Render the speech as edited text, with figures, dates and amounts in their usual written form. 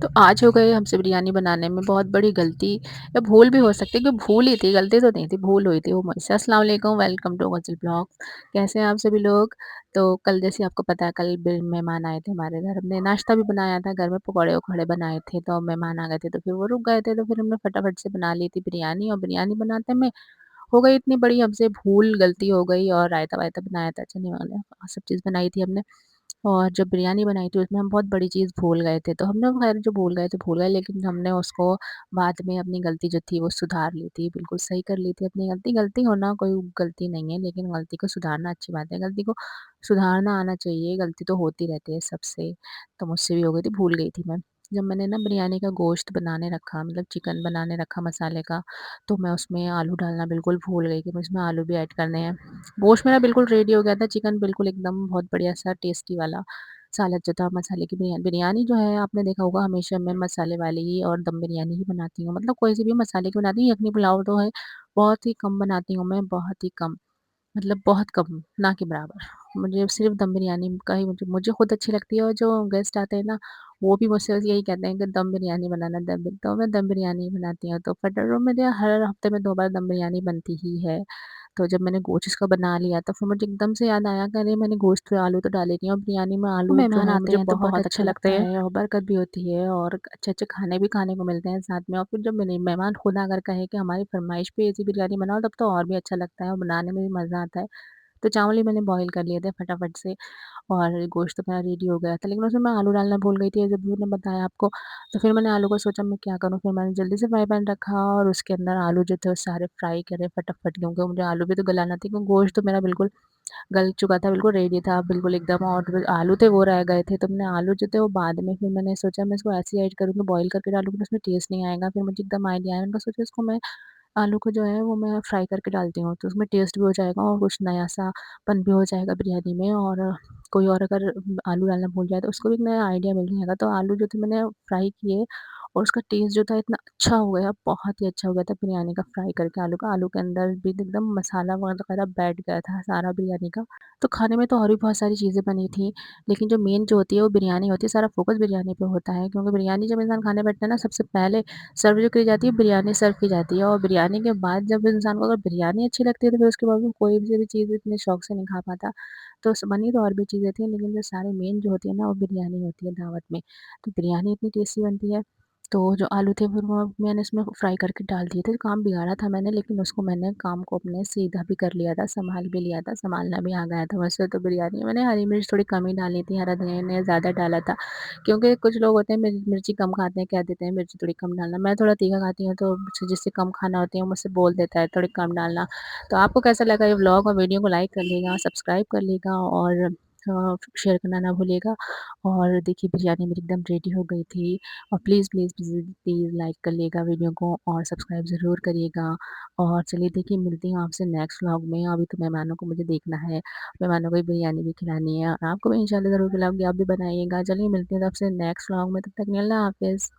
तो आज हो गई हमसे बिरयानी बनाने में बहुत बड़ी गलती या भूल भी हो सकती है कि भूल ही थी, गलती तो नहीं थी, भूल हुई थी वो मुझसे। अस्सलाम वालेकुम, वेलकम टू गज़ल ब्लॉग। कैसे हैं आप सभी लोग? तो कल जैसे आपको पता है कल मेहमान आए थे हमारे घर, हमने नाश्ता भी बनाया था, घर में पकौड़े-वकौड़े बनाए थे, तो मेहमान आ गए थे तो फिर वो रुक गए थे, तो फिर हमने फटाफट से बना ली थी बिरयानी और बिरयानी बनाते में हो गई इतनी बड़ी हमसे भूल, गलती हो गई और रायता-वायता बनाया था, चने वगैरह सब चीज़ बनाई थी हमने। और जब बिरयानी बनाई थी उसमें हम बहुत बड़ी चीज़ भूल गए थे, तो हमने ख़ैर जो भूल गए थे भूल गए, लेकिन हमने उसको बाद में अपनी गलती जो थी वो सुधार ली थी, बिल्कुल सही कर ली थी अपनी गलती। गलती होना कोई गलती नहीं है, लेकिन गलती को सुधारना अच्छी बात है, गलती को सुधारना आना चाहिए, गलती तो होती रहती है सबसे, तो मुझसे भी हो गई थी, भूल गई थी मैं। जब मैंने ना बिरयानी का गोश्त बनाने रखा, मतलब चिकन बनाने रखा मसाले का, तो मैं उसमें आलू डालना बिल्कुल भूल गई कि मुझे इसमें आलू भी ऐड करने हैं। गोश्त मेरा बिल्कुल रेडी हो गया था, चिकन बिल्कुल एकदम बहुत बढ़िया-सा टेस्टी वाला सालत जो था मसाले की बिरयानी जो है आपने देखा होगा हमेशा मैं मसाले वाली ही और दम बिरयानी ही बनाती हूँ। मतलब कोई सी भी मसाले की बनाती हूँ, यखनी पुलाव तो है बहुत ही कम बनाती हूँ मैं, बहुत ही कम। मतलब बहुत कम, ना के बराबर। मुझे सिर्फ़ दम बिरयानी का ही मुझे मुझे खुद अच्छी लगती है और जो गेस्ट आते हैं ना, वो भी मुझसे बस यही कहते हैं कि दम बिरयानी बनाना तो मैं दम बिरयानी ही बनाती हूँ। तो फटाफट मेरे हर हफ़्ते में 2 बार दम बिरयानी बनती ही है। तो जब मैंने गोश्त इसका बना लिया तो फिर मुझे एकदम से याद आया कि अरे मैंने गोश्त पे आलू तो डाले नहीं और बिरयानी में आलू जो मेहमान है आते मुझे हैं तो बहुत बहुत अच्छे अच्छे लगते लगते हैं। हैं और बरकत भी होती है और अच्छे-अच्छे खाने भी खाने को मिलते हैं साथ में। और फिर जब मेरे मेहमान खुद अगर कहे कि हमारी फ़रमाइश पे ऐसी बिरयानी बनाओ तब तो और भी अच्छा लगता है और बनाने में भी मज़ा आता है। तो चावल ही मैंने बॉयल कर लिए थे फटाफट से और गोश्त तो मेरा रेडी हो गया था, लेकिन उसमें मैं आलू डालना भूल गई थी, जब भी मैंने बताया आपको। तो फिर मैंने आलू को सोचा मैं क्या करूँ, फिर मैंने जल्दी से फ्राई पैन रखा और उसके अंदर आलू जो थे वो सारे फ्राई करे फटाफट, क्योंकि मुझे आलू भी तो गलाना था, क्योंकि गोश्त तो मेरा बिल्कुल गल चुका था, बिल्कुल रेडी था बिल्कुल एकदम, और जो आलू थे वो रह गए थे। तो मैंने आलू जो थे वो बाद में फिर मैंने सोचा मैं इसको ऐसे ही ऐड करूँगी, बॉयल करके डालूँगी तो उसमें टेस्ट नहीं आएगा। फिर मुझे एकदम आइडिया आया, मैंने कहा सोचा इसको मैं आलू को जो है वो मैं फ्राई करके डालती हूँ, तो उसमें टेस्ट भी हो जाएगा और कुछ नया-सा पन भी हो जाएगा बिरयानी में। और कोई और अगर आलू डालना भूल जाए तो उसको भी एक नया आइडिया मिल जाएगा। तो आलू जो थे मैंने फ्राई किए और उसका टेस्ट जो था इतना अच्छा हो गया, बहुत ही अच्छा हो गया था बिरयानी का फ्राई करके आलू का। आलू के अंदर भी एकदम मसाला वगैरह बैठ गया था सारा बिरयानी का। तो खाने में तो और भी बहुत सारी चीज़ें बनी थी, लेकिन जो मेन जो होती है वो बिरयानी होती है, सारा फ़ोकस बिरयानी पे होता है, क्योंकि बिरयानी जब इंसान खाने बैठता है ना सबसे पहले सर्व जो की जाती है बिरयानी सर्व की जाती है। और बिरयानी के बाद जब इंसान को अगर बिरयानी अच्छी लगती है तो फिर उसके बाद वो कोई सी भी चीज़ इतने शौक से नहीं खा पाता। तो बनी तो और भी चीज़ें थी, लेकिन जो सारे मेन जो होती है ना वो बिरयानी होती है दावत में। तो बिरयानी इतनी टेस्टी बनती है। तो जो आलू थे फिर वो मैंने इसमें फ्राई करके डाल दिए थे। काम बिगाड़ा था मैंने, लेकिन उसको मैंने काम को अपने सीधा भी कर लिया था, सँभाल भी लिया था, सँभालना भी आ गया था मुझसे। तो बिरयानी मैंने हरी मिर्च थोड़ी कम ही डाली थी, हरा धनिया मैंने ज़्यादा डाला था। क्योंकि कुछ लोग होते हैं मिर्ची कम खाते हैं, कह देते हैं मिर्ची थोड़ी कम डालना। मैं थोड़ा तीखा खाती हूँ, तो जिससे कम खाना होती है वो मुझसे बोल देता है थोड़ी कम डालना। तो आपको कैसा लगा ये व्लॉग? और वीडियो को लाइक कर लेगा, सब्सक्राइब कर लेगा और शेयर करना ना भूलिएगा। और देखिए बिरयानी मेरी एकदम रेडी हो गई थी और please, please, please, please like कर लिएगा वीडियो को और सब्सक्राइब ज़रूर करिएगा। और चलिए देखिए मिलती हूँ आपसे नेक्स्ट व्लॉग में। अभी तो मेहमानों को मुझे देखना है, मेहमानों को भी बिरयानी भी खिलानी है और आपको भी इंशाल्लाह ज़रूर खिलाऊँगी, आप भी बनाइएगा। चलिए मिलती हूँ आपसे नेक्स्ट व्लॉग में, तब तक के लिए अल्लाह हाफ़िज़।